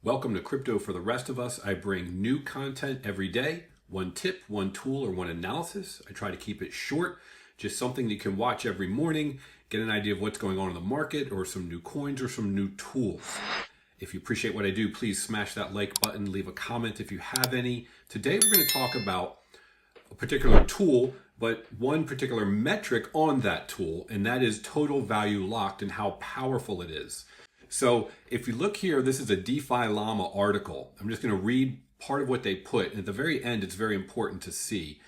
Welcome to Crypto for the Rest of Us. I bring new content every day, one tip, one tool, or one analysis. I try to keep it short, just something you can watch every morning, get an idea of what's going on in the market, or some new coins, or some new tools. If you appreciate what I do, please smash that like button, leave a comment if you have any. Today we're going to talk about a particular tool, but one particular metric on that tool, and that is total value locked and how powerful it is. So if you look here, this is a DeFi Llama article. I'm just going to read part of what they put. And at the very end, it's very important to see.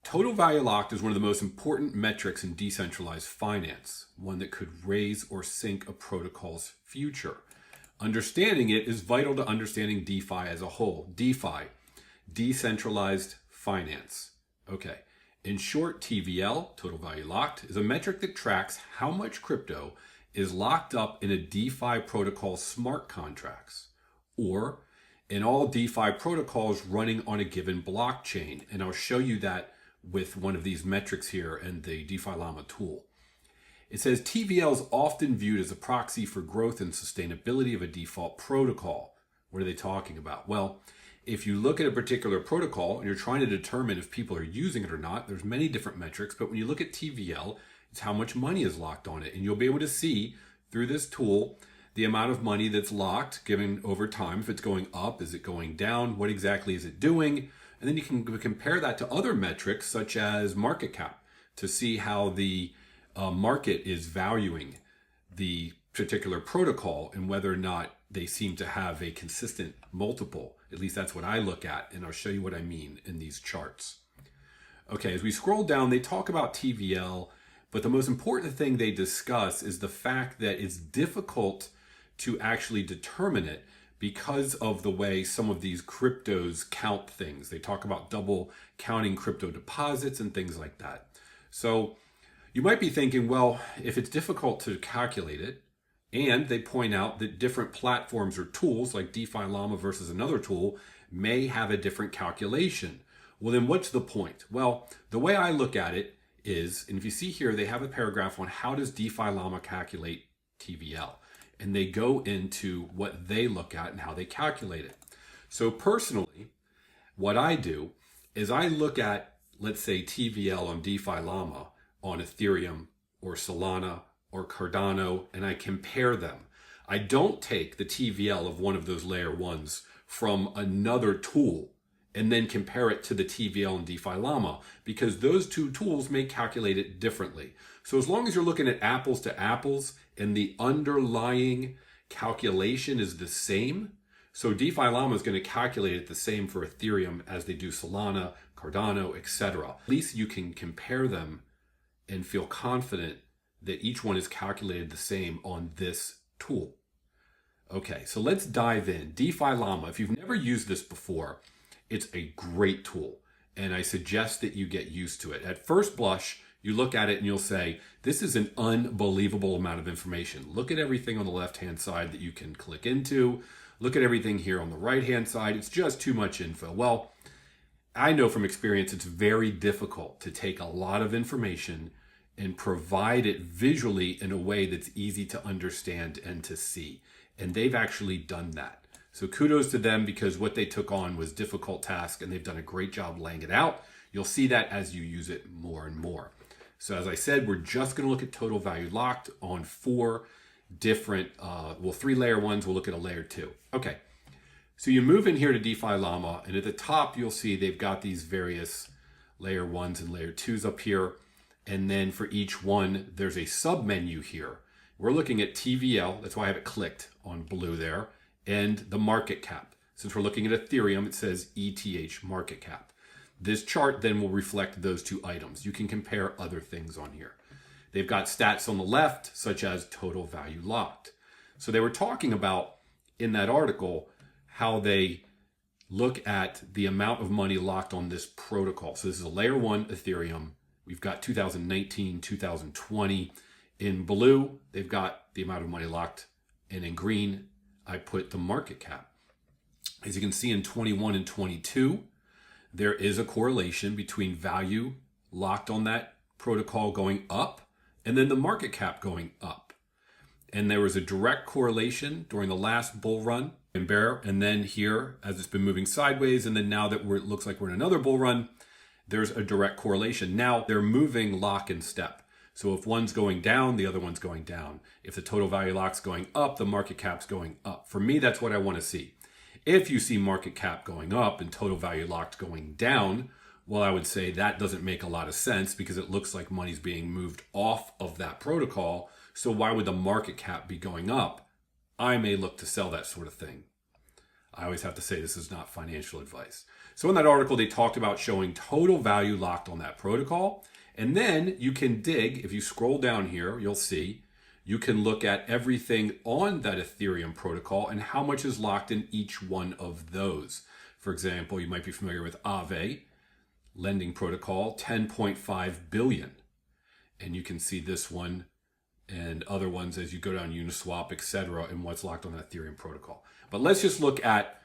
Total value locked is one of the most important metrics in decentralized finance, one that could raise or sink a protocol's future. Understanding it is vital to understanding DeFi as a whole. DeFi, decentralized finance. Okay. In short, TVL, total value locked, is a metric that tracks how much crypto is locked up in a DeFi protocol smart contracts or in all DeFi protocols running on a given blockchain. And I'll show you that with one of these metrics here in the DeFi Llama tool. It says TVL is often viewed as a proxy for growth and sustainability of a default protocol. What are they talking about? Well, if you look at a particular protocol and you're trying to determine if people are using it or not, there's many different metrics, but when you look at TVL, it's how much money is locked on it. And you'll be able to see through this tool the amount of money that's locked given over time. If it's going up, is it going down? What exactly is it doing? And then you can compare that to other metrics such as market cap to see how the market is valuing the particular protocol and whether or not they seem to have a consistent multiple. At least that's what I look at, and I'll show you what I mean in these charts. Okay, as we scroll down, they talk about TVL, but the most important thing they discuss is the fact that it's difficult to actually determine it because of the way some of these cryptos count things. They talk about double counting crypto deposits and things like that. So you might be thinking, well, if it's difficult to calculate it, and they point out that different platforms or tools like DeFi Llama versus another tool may have a different calculation. Well, then what's the point? Well, the way I look at it is, and if you see here, they have a paragraph on how does DeFi Llama calculate TVL. And they go into what they look at and how they calculate it. So personally, what I do is I look at, let's say, TVL on DeFi Llama on Ethereum or Solana or Cardano, and I compare them. I don't take the TVL of one of those layer ones from another tool and then compare it to the TVL and DeFi Llama, because those two tools may calculate it differently. So as long as you're looking at apples to apples and the underlying calculation is the same, so DeFi Llama is going to calculate it the same for Ethereum as they do Solana, Cardano, etc. At least you can compare them and feel confident that each one is calculated the same on this tool. Okay, so let's dive in. DeFi Llama, if you've never used this before, it's a great tool, and I suggest that you get used to it. At first blush, you look at it and you'll say, this is an unbelievable amount of information. Look at everything on the left-hand side that you can click into. Look at everything here on the right-hand side. It's just too much info. Well, I know from experience it's very difficult to take a lot of information and provide it visually in a way that's easy to understand and to see. And they've actually done that. So kudos to them, because what they took on was a difficult task and they've done a great job laying it out. You'll see that as you use it more and more. So as I said, we're just going to look at total value locked on four different, three layer ones. We'll look at a layer two. Okay. So you move in here to DeFi Llama, and at the top, you'll see they've got these various layer ones and layer twos up here. And then for each one, there's a sub menu here. We're looking at TVL. That's why I have it clicked on blue there. And the market cap. Since we're looking at Ethereum, it says ETH market cap. This chart then will reflect those two items. You can compare other things on here. They've got stats on the left, such as total value locked. So they were talking about in that article how they look at the amount of money locked on this protocol. So this is a layer one Ethereum. We've got 2019, 2020. In blue, they've got the amount of money locked. And in green, I put the market cap. As you can see in 21 and 22, there is a correlation between value locked on that protocol going up and then the market cap going up. And there was a direct correlation during the last bull run and bear, and then here as it's been moving sideways, and then now that it looks like we're in another bull run, there's a direct correlation. Now they're moving lock and step. So if one's going down, the other one's going down. If the total value lock's going up, the market cap's going up. For me, that's what I want to see. If you see market cap going up and total value locked going down, well, I would say that doesn't make a lot of sense because it looks like money's being moved off of that protocol. So why would the market cap be going up? I may look to sell that sort of thing. I always have to say this is not financial advice. So in that article, they talked about showing total value locked on that protocol. And then you can dig, if you scroll down here, you'll see, you can look at everything on that Ethereum protocol and how much is locked in each one of those. For example, you might be familiar with Aave, lending protocol, 10.5 billion. And you can see this one and other ones as you go down Uniswap, etc., and what's locked on the Ethereum protocol. But let's just look at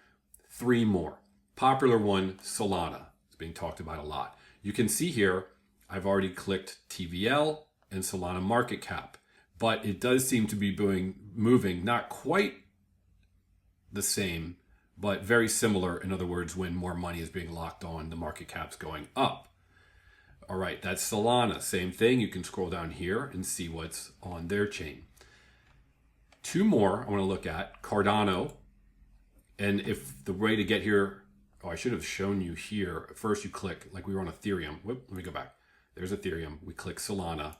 three more. Popular one, Solana. It's being talked about a lot. You can see here, I've already clicked TVL and Solana market cap, but it does seem to be moving not quite the same, but very similar. In other words, when more money is being locked on, the market cap's going up. All right, that's Solana. Same thing. You can scroll down here and see what's on their chain. Two more I want to look at, Cardano. And if the way to get here, I should have shown you here. First you click, like we were on Ethereum. Whoop, let me go back. There's Ethereum. We click Solana.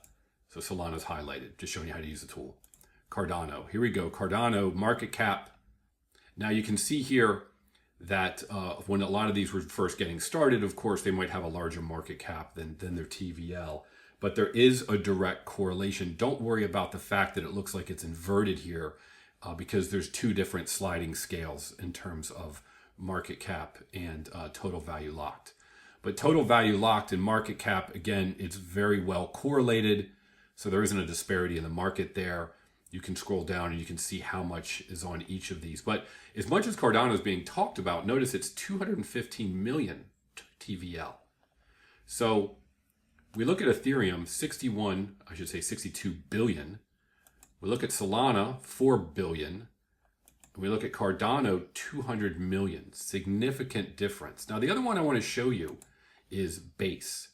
So Solana's highlighted, just showing you how to use the tool. Cardano, here we go. Cardano market cap. Now you can see here that when a lot of these were first getting started, of course, they might have a larger market cap than their TVL. But there is a direct correlation. Don't worry about the fact that it looks like it's inverted here because there's two different sliding scales in terms of market cap and total value locked. But total value locked and market cap, again, it's very well correlated. So there isn't a disparity in the market there. You can scroll down and you can see how much is on each of these. But as much as Cardano is being talked about, notice it's 215 million TVL. So we look at Ethereum, 62 billion. We look at Solana, 4 billion. We look at Cardano, 200 million. Significant difference. Now, the other one I want to show you is Base.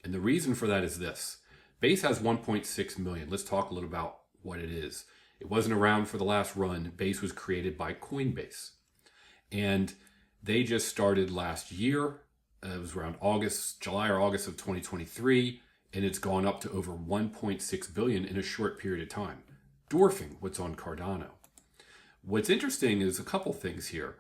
And the reason for that is this. Base has 1.6 million. Let's talk a little about what it is. It wasn't around for the last run. Base was created by Coinbase. And they just started last year. It was around July or August of 2023. And it's gone up to over 1.6 billion in a short period of time, dwarfing what's on Cardano. What's interesting is a couple things here.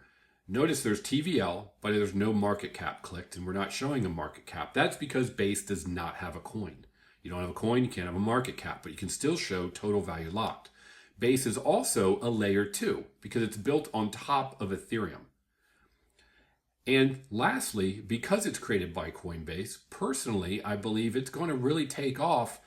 Notice there's TVL, but there's no market cap clicked, and we're not showing a market cap. That's because Base does not have a coin. You don't have a coin, you can't have a market cap, but you can still show total value locked. Base is also a layer 2 because it's built on top of Ethereum. And lastly, because it's created by Coinbase, personally, I believe it's going to really take off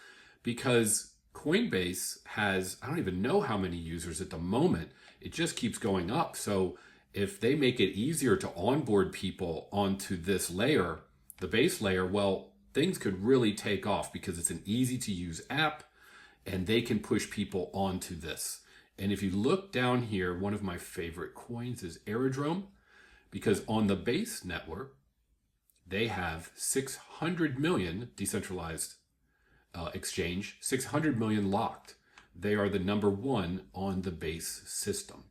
because Coinbase has, I don't even know how many users at the moment. It just keeps going up. So if they make it easier to onboard people onto this layer, the base layer, well, things could really take off because it's an easy to use app and they can push people onto this. And if you look down here, one of my favorite coins is Aerodrome because on the Base network, they have 600 million decentralized exchange, 600 million locked. They are the number one on the Base system.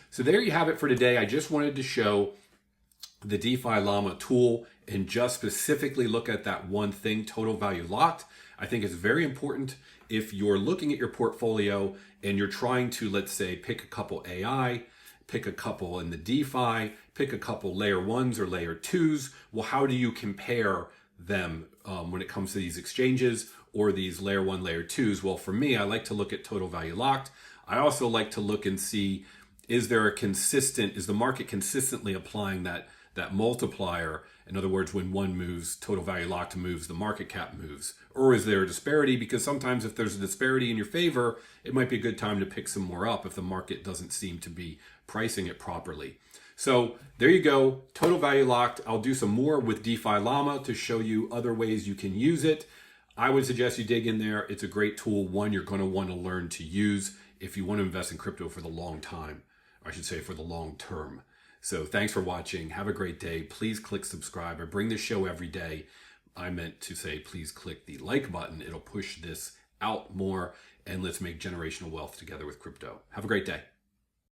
So there you have it for today. I just wanted to show the DeFi Llama tool and just specifically look at that one thing, total value locked. I think it's very important if you're looking at your portfolio and you're trying to, let's say, pick a couple AI, pick a couple in the DeFi, pick a couple layer 1s or layer 2s. Well, how do you compare them when it comes to these exchanges or these layer 1, layer 2s? Well, for me, I like to look at total value locked. I also like to look and see, is the market consistently applying that multiplier? In other words, when one moves, total value locked moves, the market cap moves. Or is there a disparity? Because sometimes if there's a disparity in your favor, it might be a good time to pick some more up if the market doesn't seem to be pricing it properly. So there you go, total value locked. I'll do some more with DeFi Llama to show you other ways you can use it. I would suggest you dig in there. It's a great tool, one you're going to want to learn to use if you want to invest in crypto for the long time. All right. I should say for the long term. So thanks for watching. Have a great day. Please click subscribe. I bring this show every day. I meant to say, please click the like button. It'll push this out more, and let's make generational wealth together with crypto. Have a great day.